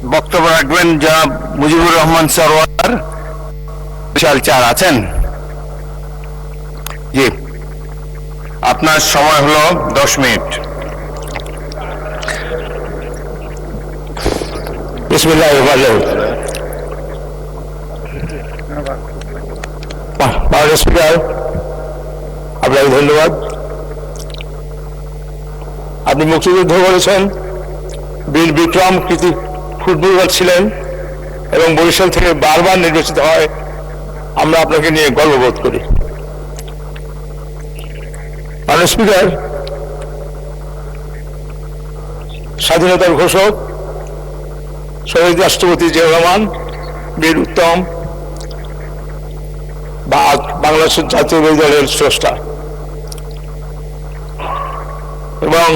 বক্তব্য রাখবেন জনাব মুজিবুর রহমান সরওয়ার, বিশাল চার আছেন। জি, আপনার সময় হলো 10 মিনিট। বিসমিল্লাহির রহমানির রহিম। মাননীয় স্পিকার, আপনাকে ধন্যবাদ। আপনি মুক্তিযুদ্ধ করেছেন, বীর বিক্রম কৃতি ফুটবলার ছিলেন এবং বরিশাল থেকে বারবার নির্বাচিত হয়। আমরা আপনাকে নিয়ে গর্ববোধ করি। মাননীয় স্পিকার, স্বাধীনতার ঘোষক শহীদ রাষ্ট্রপতি জিয়াউর রহমান, বীর উত্তম, বাংলাদেশ জাতীয়তাবাদী দলের স্রষ্টা এবং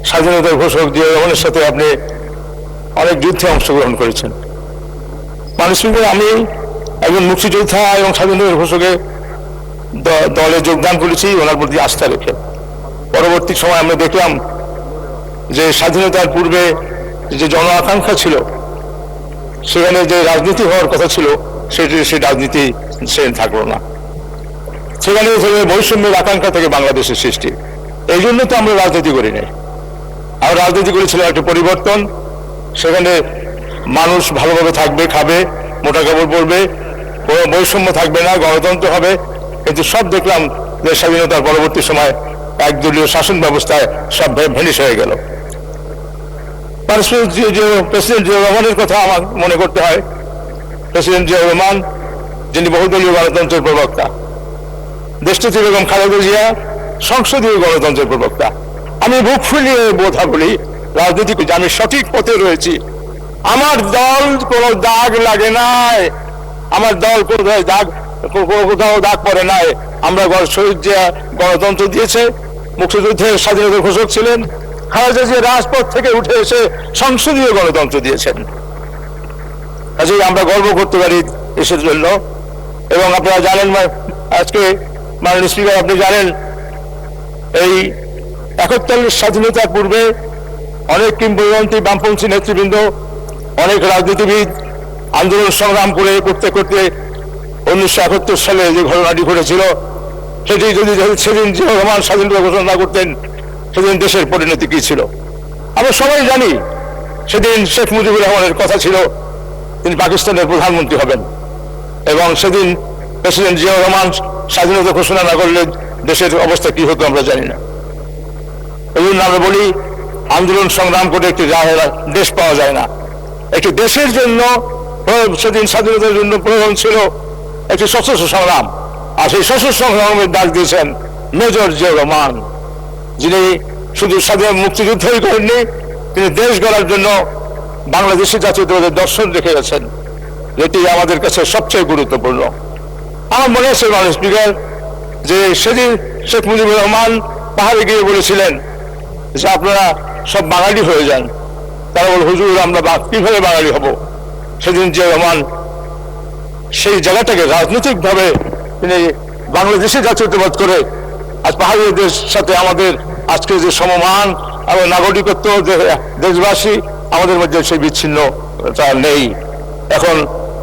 স্বাধীনতার ঘোষক জিয়াউর রহমানের সাথে আপনি অনেক যুদ্ধে অংশগ্রহণ করেছেন। মাননীয় স্পিকার, আমি একজন মুক্তিযোদ্ধা এবং স্বাধীনতার ঘোষকে দলে যোগদান করেছি ওনার প্রতি আস্থা রেখে। পরবর্তী সময় আমরা দেখলাম যে স্বাধীনতার পূর্বে যে জন আকাঙ্ক্ষা ছিল, সেখানে যে রাজনীতি হওয়ার কথা ছিল সেই রাজনীতি সে থাকলো না। সেখানে বৈষম্যের আকাঙ্ক্ষা থেকে বাংলাদেশের সৃষ্টি। এই জন্য তো আমরা রাজনীতি করি নাই। আমরা রাজনীতি করেছিলাম একটা পরিবর্তন। সেখানে মানুষ ভালোভাবে থাকবে, খাবে, মোটা কাপড় পরবে, কোনো বৈষম্য থাকবে না, গণতন্ত্র হবে। কিন্তু সব দেখলাম যে স্বাধীনতার পরবর্তী সময় একদলীয় শাসন ব্যবস্থায় সব ভেনিশ হয়ে গেল। প্রেসিডেন্ট জিয়াউর রহমানের কথা আমার মনে করতে হয়। প্রেসিডেন্ট জিয়াউর রহমান, যিনি বহুদলীয় গণতন্ত্রের প্রবক্তা, দেশটিতে বেগম খালেদা জিয়া সংসদীয় গণতন্ত্রের প্রবক্তা। আমি বুক ফুলিয়ে বোধা বলি রাজনীতি, আমি সঠিক পথে রয়েছি। আমার দল কোনো দাগ লাগে নাই, আমার দল কোথাও দাগ পড়ে নাই। আমরা শহীদ জিয়া গণতন্ত্র দিয়েছে, মুক্তিযুদ্ধের স্বাধীনতার ঘোষক ছিলেন। খালেদা জিয়া রাজপথ থেকে উঠে এসে সংসদীয় গণতন্ত্র দিয়েছেন। কাজেই আমরা গর্ব করতে পারি দেশের জন্য। এবং আপনারা জানেন, আজকে মাননীয় স্পিকার, আপনি জানেন এই 71 স্বাধীনতার পূর্বে অনেক কিংবদন্তি বামপন্থী নেতৃবৃন্দ, অনেক রাজনীতিবিদ আন্দোলন সংগ্রাম করতে করতে 1971 সালে যে ঘটনাটি ঘটেছিল, সেটি যদি সেদিন জিয়াউর রহমান স্বাধীনতা ঘোষণা না করতেন, সেদিন দেশের পরিণতি কি ছিল আমরা সবাই জানি। সেদিন শেখ মুজিবুর রহমানের কথা ছিল তিনি পাকিস্তানের প্রধানমন্ত্রী হবেন, এবং সেদিন প্রেসিডেন্ট জিয়াউর রহমান স্বাধীনতা ঘোষণা না করলে দেশের অবস্থা কি হতো আমরা জানি না। এই জন্য আমরা বলি, আন্দোলন সংগ্রাম করে একটি দেশ পাওয়া যায় না। একটি দেশের জন্য সেদিন স্বাধীনতার জন্য প্রয়োজন ছিল একটি সশস্ত্র সংগ্রাম। আর সেই সশস্ত্র সংগ্রামের ডাক দিয়েছেন মেজর জিয়াউর রহমান, যিনি শুধু স্বাধীন মুক্তিযুদ্ধই করেননি, তিনি দেশ গড়ার জন্য বাংলাদেশের জাতীয়তাবাদের দর্শন রেখে গেছেন, যেটি আমাদের কাছে সবচেয়ে গুরুত্বপূর্ণ। আমার মনে আছে মাননীয় স্পিকার, যে সেদিন শেখ মুজিবুর রহমান পাহাড়ে গিয়ে বলেছিলেন যে আপনারা সব বাঙালি হয়ে যান। তারা বল, হুজুর আমরা কিভাবে বাঙালি হব? সেদিন জিয়া রহমান সেই জায়গাটাকে রাজনৈতিকভাবে তিনি বাংলাদেশে জাতীয়তাবাদ করে আজ পাহাড়িদের সাথে আমাদের আজকে যে সমমান এবং নাগরিকত্ব, দেশবাসী, আমাদের মধ্যে সেই বিচ্ছিন্নতা নেই। এখন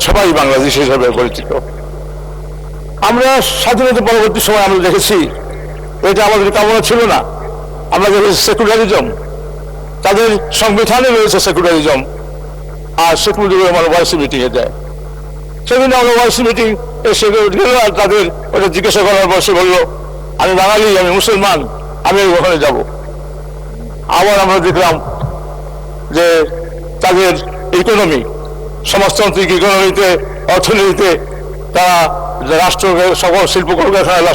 সবাই বাংলাদেশ হিসেবে পরিচিত। আমরা স্বাধীনতা পরবর্তী সময় আমরা দেখেছি, এটা আমাদের কামনা ছিল না। আমরা দেখেছি সেকুলারিজম, তাদের সংবিধানে রয়েছে সেকুলারিজম। আর শেখ মুজিবুর রহমান ওয়াইসি মিটিংয়ে যায়। সেদিন আমরা ওয়াইসি মিটিং এসে গেল, আর তাদের ওটা জিজ্ঞাসা করার পর সে বললো, আমি বাঙালি, আমি মুসলমান, আমি ওখানে যাব। আবার আমরা দেখলাম যে তাদের ইকোনমি, সমাজতান্ত্রিক ইকোনমিতে, অর্থনীতিতে তারা রাষ্ট্রকে সকল শিল্প কলকারখানায়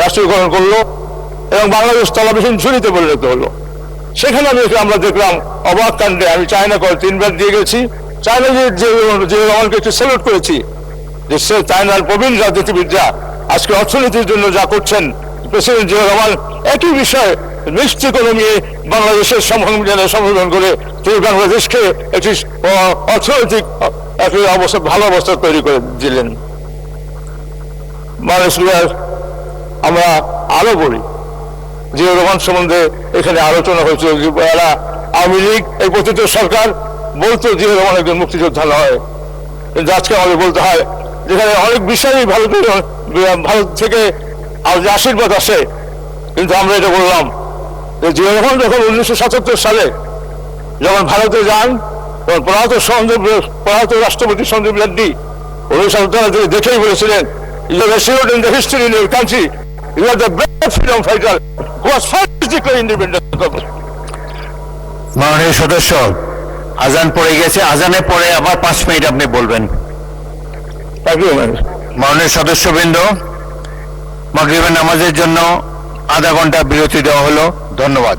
রাষ্ট্রীয়করণ করলো এবং বাংলাদেশ তলাবিহীন ঝুড়িতে পরিণত হলো। সেখানে আমরা দেখলাম অবাক কাণ্ডে। আমি চায়না করে 3 বার দিয়ে গেছি। চায়না যে রহমানকে একটু স্যালুট করেছি, যে সে চায়নার প্রবীণ রাজনীতিবিদরা আজকে অর্থনীতির জন্য যা করছেন, প্রেসিডেন্ট জিয়াউর রহমান একই বিষয়ে মিক্সড ইকোনমি বাংলাদেশের সংশোধন করে তিনি বাংলাদেশকে একটি অর্থনৈতিক একটি অবস্থা, ভালো অবস্থা তৈরি করে দিলেন। মানুষগুলার আমরা আরো বলি, জিয়াউর রহমান সম্বন্ধে এখানে আলোচনা হয়েছিল, এরা আওয়ামী লীগ, এই পতিত সরকার বলতো জিয়া রহমান একজন মুক্তিযোদ্ধা নয়, কিন্তু আজকে আমাদের বলতে হয় যেখানে অনেক বিষয়ই ভারত থেকে যে আশীর্বাদ আসে, কিন্তু আমরা এটা বললাম যে জিয়া রহমান যখন 1977 সালে যখন ভারতে যান, তখন প্রয়াত রাষ্ট্রপতি সঞ্জীব রেড্ডি 1977 থেকে দেখেই বলেছিলেন, "You are assured in the history in your country, you are the best freedom fighter who was first declared independent government." মাননীয় সদস্য, আজান পড়ে গেছে, আজানের পরে আবার 5 মিনিট আপনি বলবেন। Thank you, man. মাননীয় সদস্যবৃন্দ, মাগরিবের নামাজের জন্য আধা ঘন্টা বিরতি দেওয়া হলো। ধন্যবাদ।